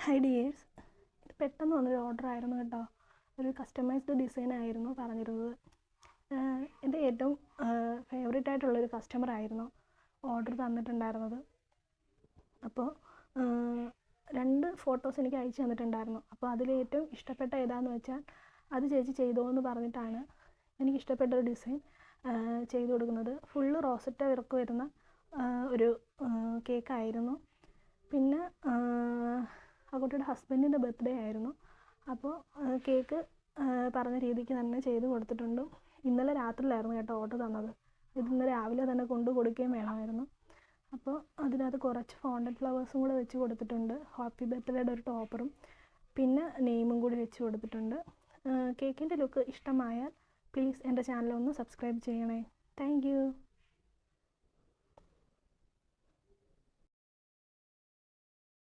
Hi dears, ഇത് പെട്ടെന്ന് വന്നൊരു ഓർഡർ ആയിരുന്നു കേട്ടോ. ഒരു കസ്റ്റമൈസ്ഡ് ഡിസൈൻ ആയിരുന്നു പറഞ്ഞിരുന്നത്. എൻ്റെ ഏറ്റവും ഫേവറേറ്റ് ആയിട്ടുള്ളൊരു കസ്റ്റമർ ആയിരുന്നു ഓർഡർ തന്നിട്ടുണ്ടായിരുന്നത്. അപ്പോൾ 2 ഫോട്ടോസ് എനിക്ക് അയച്ചു തന്നിട്ടുണ്ടായിരുന്നു. അപ്പോൾ അതിൽ ഏറ്റവും ഇഷ്ടപ്പെട്ട ഏതാണെന്ന് വെച്ചാൽ അത് ചേച്ചി ചെയ്തോ എന്ന് പറഞ്ഞിട്ടാണ് എനിക്കിഷ്ടപ്പെട്ടൊരു ഡിസൈൻ ചെയ്തു കൊടുക്കുന്നത്. ഫുള്ള് റോസറ്റ വർക്ക് വരുന്ന ഒരു കേക്കായിരുന്നു. പിന്നെ ആ കുട്ടിയുടെ ഹസ്ബൻഡിൻ്റെ ബർത്ത്ഡേ ആയിരുന്നു. അപ്പോൾ കേക്ക് പറഞ്ഞ രീതിക്ക് തന്നെ ചെയ്ത് കൊടുത്തിട്ടുണ്ട്. ഇന്നലെ രാത്രിയിലായിരുന്നു കേട്ടോ ഓർഡർ തന്നത്. ഇന്ന് രാവിലെ തന്നെ കൊണ്ട് കൊടുക്കുകയും വേണമായിരുന്നു. അപ്പോൾ അതിനകത്ത് കുറച്ച് ഫോണ്ടൻ ഫ്ലവേഴ്സും കൂടെ വെച്ച് കൊടുത്തിട്ടുണ്ട്. ഹാപ്പി ബർത്ത്ഡേയുടെ ഒരു ടോപ്പറും പിന്നെ നെയിമും കൂടി വെച്ച് കൊടുത്തിട്ടുണ്ട്. കേക്കിൻ്റെ ലുക്ക് ഇഷ്ടമായാൽ പ്ലീസ് എൻ്റെ ചാനൽ ഒന്ന് സബ്സ്ക്രൈബ് ചെയ്യണേ. Thank you.